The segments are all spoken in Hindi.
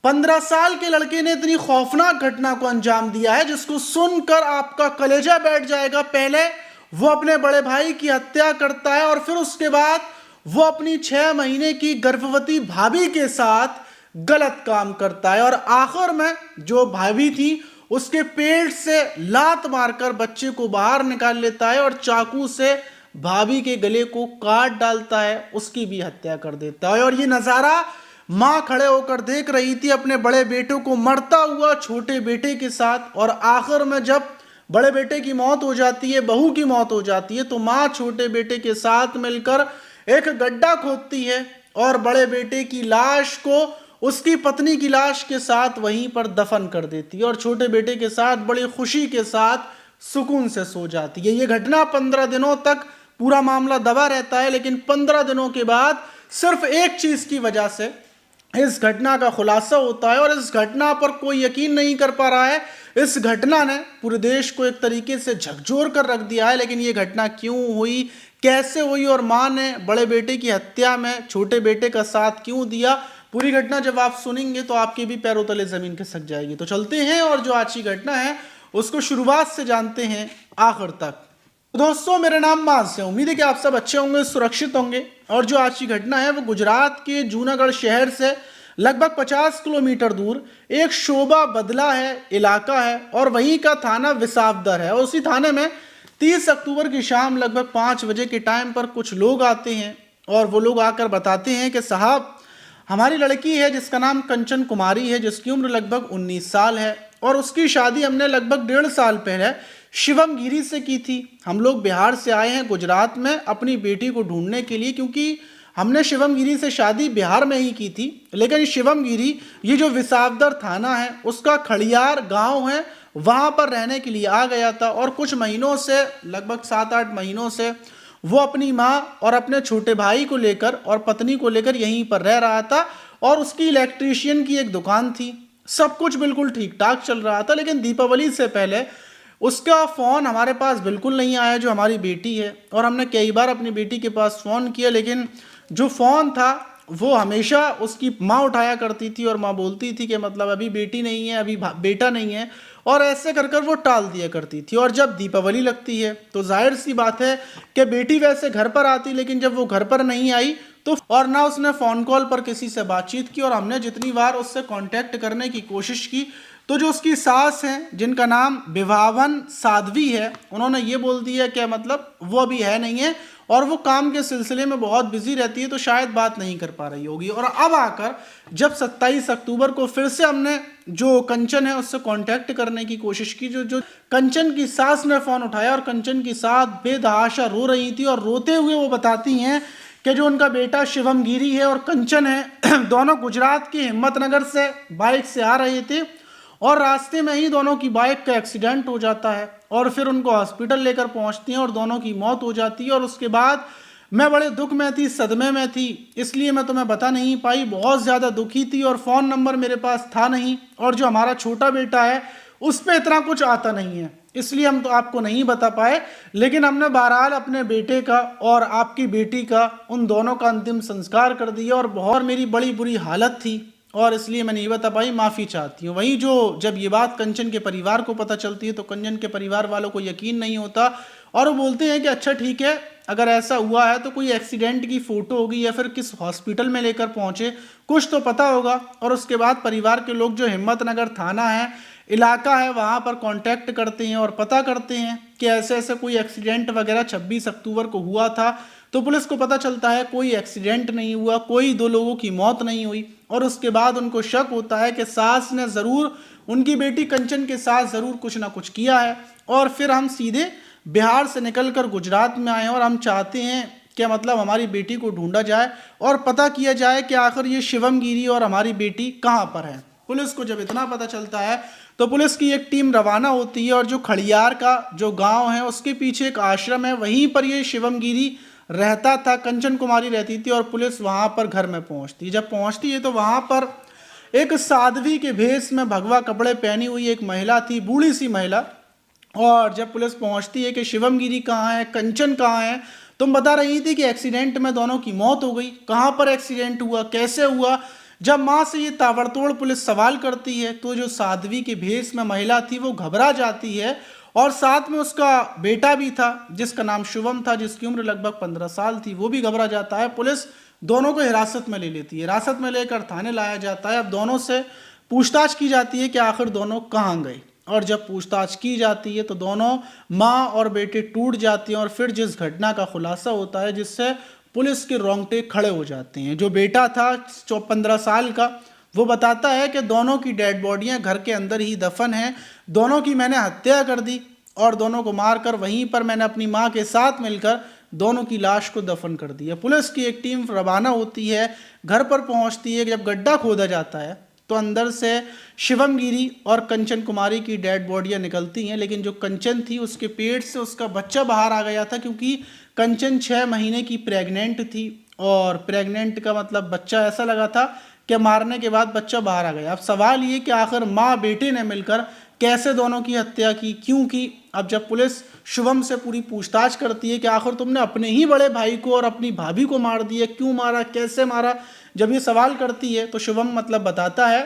15 साल के लड़के ने इतनी खौफनाक घटना को अंजाम दिया है जिसको सुनकर आपका कलेजा बैठ जाएगा। पहले वो अपने बड़े भाई की हत्या करता है और फिर उसके बाद वो अपनी 6 महीने की गर्भवती भाभी के साथ गलत काम करता है और आखिर में जो भाभी थी उसके पेट से लात मारकर बच्चे को बाहर निकाल लेता है और चाकू से भाभी के गले को काट डालता है, उसकी भी हत्या कर देता है। और ये नजारा मां खड़े होकर देख रही थी अपने बड़े बेटे को मरता हुआ छोटे बेटे के साथ। और आखिर में जब बड़े बेटे की मौत हो जाती है, बहू की मौत हो जाती है, तो मां छोटे बेटे के साथ मिलकर एक गड्ढा खोदती है और बड़े बेटे की लाश को उसकी पत्नी की लाश के साथ वहीं पर दफन कर देती है और छोटे बेटे के साथ बड़ी खुशी के साथ सुकून से सो जाती है। ये घटना 15 दिनों तक पूरा मामला दबा रहता है, लेकिन 15 दिनों के बाद सिर्फ एक चीज की वजह से इस घटना का खुलासा होता है और इस घटना पर कोई यकीन नहीं कर पा रहा है। इस घटना ने पूरे देश को एक तरीके से झकझोर कर रख दिया है। लेकिन ये घटना क्यों हुई, कैसे हुई और मां ने बड़े बेटे की हत्या में छोटे बेटे का साथ क्यों दिया, पूरी घटना जब आप सुनेंगे तो आपके भी पैरों तले जमीन खिसक जाएगी। तो चलते हैं और जो आज की घटना है उसको शुरुआत से जानते हैं आखिर तक। दोस्तों, मेरा नाम मास है। उम्मीद है कि आप सब अच्छे होंगे, सुरक्षित होंगे। और जो आज की घटना है वो गुजरात के जूनागढ़ शहर से लगभग 50 किलोमीटर दूर एक शोभा बदला है इलाका है और वहीं का थाना विसावदर है। और उसी थाने में 30 अक्टूबर की शाम लगभग 5 बजे के टाइम पर कुछ लोग आते हैं और वो लोग आकर बताते हैं कि साहब, हमारी लड़की है जिसका नाम कंचन कुमारी है, जिसकी उम्र लगभग 19 साल है और उसकी शादी हमने लगभग 1.5 साल पहले शिवम गिरी से की थी। हम लोग बिहार से आए हैं गुजरात में अपनी बेटी को ढूंढने के लिए, क्योंकि हमने शिवम गिरी से शादी बिहार में ही की थी। लेकिन शिवम गिरी ये जो विसावदर थाना है उसका खड़ियार गांव है, वहां पर रहने के लिए आ गया था और कुछ महीनों से लगभग 7-8 महीनों से वो अपनी माँ और अपने छोटे भाई को लेकर और पत्नी को लेकर यहीं पर रह रहा था। और उसकी इलेक्ट्रीशियन की एक दुकान थी, सब कुछ बिल्कुल ठीक ठाक चल रहा था। लेकिन दीपावली से पहले उसका फ़ोन हमारे पास बिल्कुल नहीं आया, जो हमारी बेटी है। और हमने कई बार अपनी बेटी के पास फ़ोन किया, लेकिन जो फ़ोन था वो हमेशा उसकी माँ उठाया करती थी और माँ बोलती थी कि मतलब अभी बेटी नहीं है, अभी बेटा नहीं है, और ऐसे कर कर वो टाल दिया करती थी। और जब दीपावली लगती है तो जाहिर सी बात है कि बेटी वैसे घर पर आती, लेकिन जब वो घर पर नहीं आई तो और ना उसने फ़ोन कॉल पर किसी से बातचीत की। और हमने जितनी बार उससे कांटेक्ट करने की कोशिश की तो जो उसकी सास हैं, जिनका नाम विभावन साध्वी है, उन्होंने ये बोल दिया कि मतलब वो अभी है नहीं है और वो काम के सिलसिले में बहुत बिजी रहती है, तो शायद बात नहीं कर पा रही होगी। और अब आकर जब 27 अक्टूबर को फिर से हमने जो कंचन है उससे कांटेक्ट करने की कोशिश की, जो कंचन की सास ने फ़ोन उठाया और कंचन की सास बेतहाशा रो रही थी और रोते हुए वो बताती हैं कि जो उनका बेटा शिवम गिरी है और कंचन है दोनों गुजरात के हिम्मतनगर से बाइक से आ रहे थे और रास्ते में ही दोनों की बाइक का एक्सीडेंट हो जाता है और फिर उनको हॉस्पिटल लेकर पहुंचती हैं और दोनों की मौत हो जाती है। और उसके बाद मैं बड़े दुख में थी, सदमे में थी, इसलिए मैं तुम्हें बता नहीं पाई, बहुत ज़्यादा दुखी थी और फ़ोन नंबर मेरे पास था नहीं और जो हमारा छोटा बेटा है उस पर इतना कुछ आता नहीं है, इसलिए हम तो आपको नहीं बता पाए। लेकिन हमने बहरहाल अपने बेटे का और आपकी बेटी का, उन दोनों का अंतिम संस्कार कर दिया और बहुत मेरी बड़ी बुरी हालत थी और इसलिए मैं नहीं बता पाई, माफ़ी चाहती हूँ। वहीं जो जब ये बात कंचन के परिवार को पता चलती है तो कंचन के परिवार वालों को यकीन नहीं होता और वो बोलते हैं कि अच्छा ठीक है, अगर ऐसा हुआ है तो कोई एक्सीडेंट की फ़ोटो होगी या फिर किस हॉस्पिटल में लेकर पहुँचे, कुछ तो पता होगा। और उसके बाद परिवार के लोग जो हिम्मतनगर थाना है, इलाका है, वहाँ पर कांटेक्ट करते हैं और पता करते हैं कि ऐसे ऐसे कोई एक्सीडेंट वगैरह 26 अक्टूबर को हुआ था। तो पुलिस को पता चलता है कोई एक्सीडेंट नहीं हुआ, कोई 2 लोगों की मौत नहीं हुई। और उसके बाद उनको शक होता है कि सास ने ज़रूर, उनकी बेटी कंचन के साथ ज़रूर कुछ ना कुछ किया है। और फिर हम सीधे बिहार से निकलकर गुजरात में आए और हम चाहते हैं कि मतलब हमारी बेटी को ढूंढा जाए और पता किया जाए कि आखिर ये शिवम गिरी और हमारी बेटी कहाँ पर है। पुलिस को जब इतना पता चलता है तो पुलिस की एक टीम रवाना होती है और जो खड़ियार का जो गांव है उसके पीछे एक आश्रम है, वहीं पर ये शिवम गिरी रहता था, कंचन कुमारी रहती थी और पुलिस वहां पर घर में पहुंचती। जब पहुंचती है तो वहां पर एक साध्वी के भेष में भगवा कपड़े पहनी हुई एक महिला थी, बूढ़ी सी महिला। और जब पुलिस पहुंचती है कि शिवम गिरी कहाँ है, कंचन कहाँ है, तुम बता रही थी कि एक्सीडेंट में दोनों की मौत हो गई, कहाँ पर एक्सीडेंट हुआ, कैसे हुआ, जब माँ से ये ताबड़तोड़ पुलिस सवाल करती है तो जो साध्वी के भेष में महिला थी वो घबरा जाती है, और साथ में उसका बेटा भी था जिसका नाम शुभम था, जिसकी उम्र लगभग 15 साल थी, वो भी घबरा जाता है। पुलिस दोनों को हिरासत में ले लेती है। हिरासत में लेकर थाने लाया जाता है। अब दोनों से पूछताछ की जाती है कि आखिर दोनों कहाँ गए, और जब पूछताछ की जाती है तो दोनों माँ और बेटे टूट जाती हैं। और फिर जिस घटना का खुलासा होता है जिससे पुलिस के रोंगटे खड़े हो जाते हैं, जो बेटा था 15 साल का, वो बताता है कि दोनों की डेड बॉडियां घर के अंदर ही दफन हैं, दोनों की मैंने हत्या कर दी और दोनों को मारकर वहीं पर मैंने अपनी माँ के साथ मिलकर दोनों की लाश को दफन कर दिया। पुलिस की एक टीम रवाना होती है, घर पर पहुंचती है। जब गड्ढा खोदा जाता है तो अंदर से शिवम गिरी और कंचन कुमारी की डेड बॉडियां निकलती हैं, लेकिन जो कंचन थी उसके पेट से उसका बच्चा बाहर आ गया था, क्योंकि कंचन 6 महीने की प्रेग्नेंट थी, और प्रेग्नेंट का मतलब बच्चा ऐसा लगा था कि मारने के बाद बच्चा बाहर आ गया। अब सवाल ये कि आखिर माँ बेटे ने मिलकर कैसे दोनों की हत्या की, क्यों की। अब जब पुलिस शुभम से पूरी पूछताछ करती है कि आखिर तुमने अपने ही बड़े भाई को और अपनी भाभी को मार दिया, क्यों मारा, कैसे मारा, जब ये सवाल करती है तो शुभम मतलब बताता है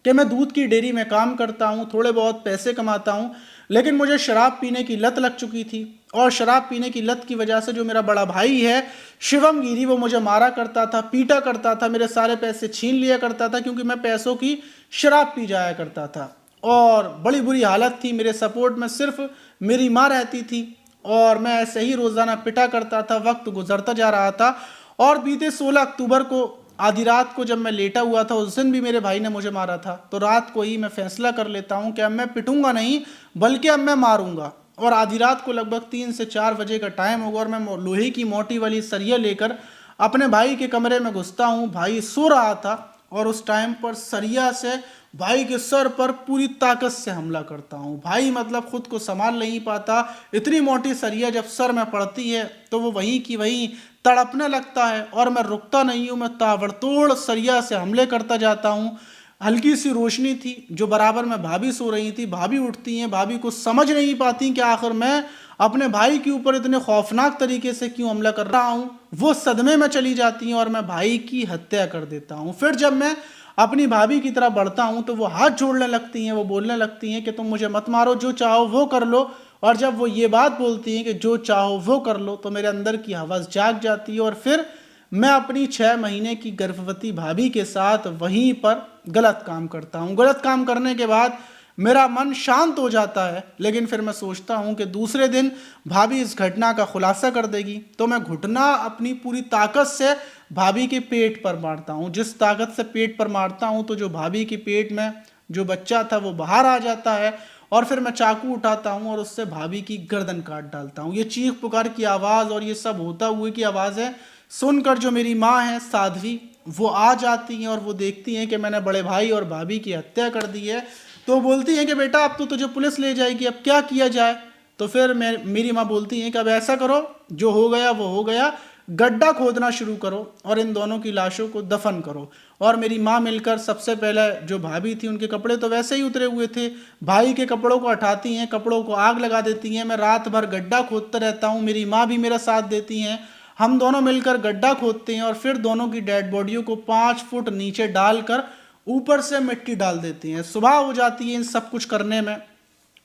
कि मैं दूध की डेयरी में काम करता हूँ, थोड़े बहुत पैसे कमाता हूँ, लेकिन मुझे शराब पीने की लत लग चुकी थी, और शराब पीने की लत की वजह से जो मेरा बड़ा भाई है शिवम गिरी वो मुझे मारा करता था, पीटा करता था, मेरे सारे पैसे छीन लिया करता था, क्योंकि मैं पैसों की शराब पी जाया करता था, और बड़ी बुरी हालत थी। मेरे सपोर्ट में सिर्फ मेरी माँ रहती थी, और मैं ऐसे ही रोज़ाना पिटा करता था। वक्त गुजरता जा रहा था, और बीते 16 अक्टूबर को आधी रात को जब मैं लेटा हुआ था, उस दिन भी मेरे भाई ने मुझे मारा था। तो रात को ही मैं फैसला कर लेता हूँ कि अब मैं पिटूंगा नहीं, बल्कि अब मैं मारूंगा। और आधी रात को लगभग 3 से 4 बजे का टाइम होगा, और मैं लोहे की मोटी वाली सरिया लेकर अपने भाई के कमरे में घुसता हूँ। भाई सो रहा था, और उस टाइम पर सरिया से भाई के सर पर पूरी ताकत से हमला करता हूँ। भाई मतलब खुद को संभाल नहीं पाता, इतनी मोटी सरिया जब सर में पड़ती है तो वो वहीं की वहीं तड़पने लगता है, और मैं रुकता नहीं हूँ। मैं ताबड़तोड़ सरिया से हमले करता जाता हूँ। हल्की सी रोशनी थी, जो बराबर में भाभी सो रही थी, भाभी उठती हैं, भाभी को समझ नहीं पाती कि आखिर मैं अपने भाई के ऊपर इतने खौफनाक तरीके से क्यों हमला कर रहा हूँ। वो सदमे में चली जाती हैं और मैं भाई की हत्या कर देता हूँ। फिर जब मैं अपनी भाभी की तरफ बढ़ता हूँ तो वो हाथ जोड़ने लगती हैं, वो बोलने लगती हैं कि तुम मुझे मत मारो, जो चाहो वो कर लो। और जब वो ये बात बोलती हैं कि जो चाहो वो कर लो, तो मेरे अंदर की हवस जाग जाती है, और फिर मैं अपनी 6 महीने की गर्भवती भाभी के साथ वहीं पर गलत काम करता हूँ। गलत काम करने के बाद मेरा मन शांत हो जाता है, लेकिन फिर मैं सोचता हूँ कि दूसरे दिन भाभी इस घटना का खुलासा कर देगी, तो मैं घुटना अपनी पूरी ताकत से भाभी के पेट पर मारता हूँ। जिस ताकत से पेट पर मारता हूँ तो जो भाभी के पेट में जो बच्चा था वो बाहर आ जाता है, और फिर मैं चाकू उठाता हूँ और उससे भाभी की गर्दन काट डालता हूँ। ये चीख पुकार की आवाज़ और ये सब होता हुए की आवाज़ें सुनकर जो मेरी माँ है साध्वी, वो आ जाती हैं, और वो देखती हैं कि मैंने बड़े भाई और भाभी की हत्या कर दी है। तो बोलती हैं कि बेटा अब तो तुझे पुलिस ले जाएगी, अब क्या किया जाए। तो फिर मेरी माँ बोलती हैं कि अब ऐसा करो, जो हो गया वो हो गया, गड्ढा खोदना शुरू करो और इन दोनों की लाशों को दफन करो। और मेरी माँ मिलकर सबसे पहले जो भाभी थी उनके कपड़े तो वैसे ही उतरे हुए थे, भाई के कपड़ों को हटाती हैं, कपड़ों को आग लगा देती हैं। मैं रात भर गड्ढा खोदता रहता हूँ, मेरी माँ भी मेरा साथ देती हैं। हम दोनों मिलकर गड्ढा खोदते हैं और फिर दोनों की डेड बॉडियों को 5 फुट नीचे डालकर ऊपर से मिट्टी डाल देती हैं। सुबह हो जाती है इन सब कुछ करने में,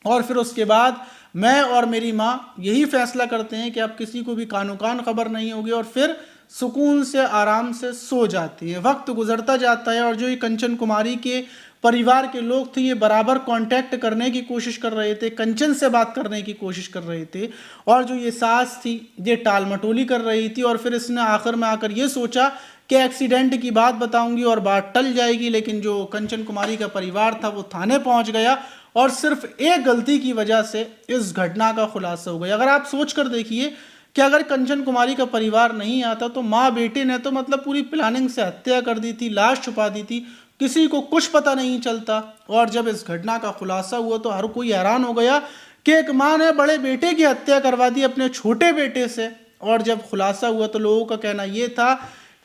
और फिर उसके बाद मैं और मेरी माँ यही फैसला करते हैं कि अब किसी को भी कानो कान खबर नहीं होगी, और फिर सुकून से आराम से सो जाती है। वक्त गुजरता जाता है, और जो ये कंचन कुमारी के परिवार के लोग थे ये बराबर कांटेक्ट करने की कोशिश कर रहे थे, कंचन से बात करने की कोशिश कर रहे थे, और जो ये सास थी ये टाल मटोली कर रही थी। और फिर इसने आखिर में आकर ये सोचा कि एक्सीडेंट की बात बताऊंगी और बात टल जाएगी, लेकिन जो कंचन कुमारी का परिवार था वो थाने पहुंच गया, और सिर्फ एक गलती की वजह से इस घटना का खुलासा हो गया। अगर आप सोच कर देखिए कि अगर कंचन कुमारी का परिवार नहीं आता तो माँ बेटे ने तो मतलब पूरी प्लानिंग से हत्या कर दी थी, लाश छुपा दी थी, किसी को कुछ पता नहीं चलता। और जब इस घटना का खुलासा हुआ तो हर कोई हैरान हो गया कि एक माँ ने बड़े बेटे की हत्या करवा दी अपने छोटे बेटे से। और जब खुलासा हुआ तो लोगों का कहना यह था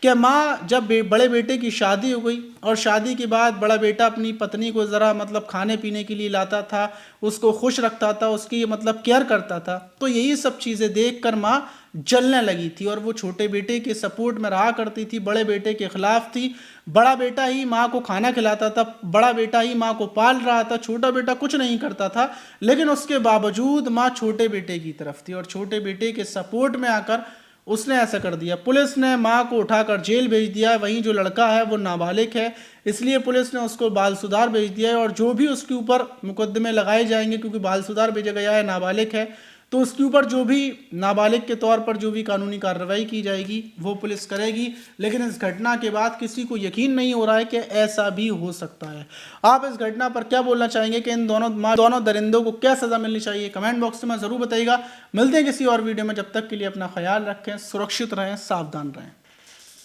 कि माँ जब बड़े बेटे की शादी हो गई और शादी के बाद बड़ा बेटा अपनी पत्नी को ज़रा मतलब खाने पीने के लिए लाता था, उसको खुश रखता था, उसकी मतलब केयर करता था, तो यही सब चीज़ें देखकर माँ जलने लगी थी और वो छोटे बेटे के सपोर्ट में रहा करती थी, बड़े बेटे के खिलाफ थी। बड़ा बेटा ही माँ को खाना खिलाता था, बड़ा बेटा ही माँ को पाल रहा था, छोटा बेटा कुछ नहीं करता था, लेकिन उसके बावजूद माँ छोटे बेटे की तरफ थी और छोटे बेटे के सपोर्ट में आकर उसने ऐसा कर दिया। पुलिस ने माँ को उठाकर जेल भेज दिया। वहीं जो लड़का है वो नाबालिग है, इसलिए पुलिस ने उसको बाल सुधार भेज दिया है और जो भी उसके ऊपर मुकदमे लगाए जाएंगे, क्योंकि बाल सुधार भेजा गया है, नाबालिग है, तो उसके ऊपर जो भी नाबालिग के तौर पर जो भी कानूनी कार्रवाई की जाएगी वो पुलिस करेगी। लेकिन इस घटना के बाद किसी को यकीन नहीं हो रहा है कि ऐसा भी हो सकता है। आप इस घटना पर क्या बोलना चाहेंगे कि इन दोनों दरिंदों को क्या सज़ा मिलनी चाहिए? कमेंट बॉक्स में ज़रूर बताइएगा। मिलते हैं किसी और वीडियो में, जब तक के लिए अपना ख्याल रखें, सुरक्षित रहें, सावधान रहें।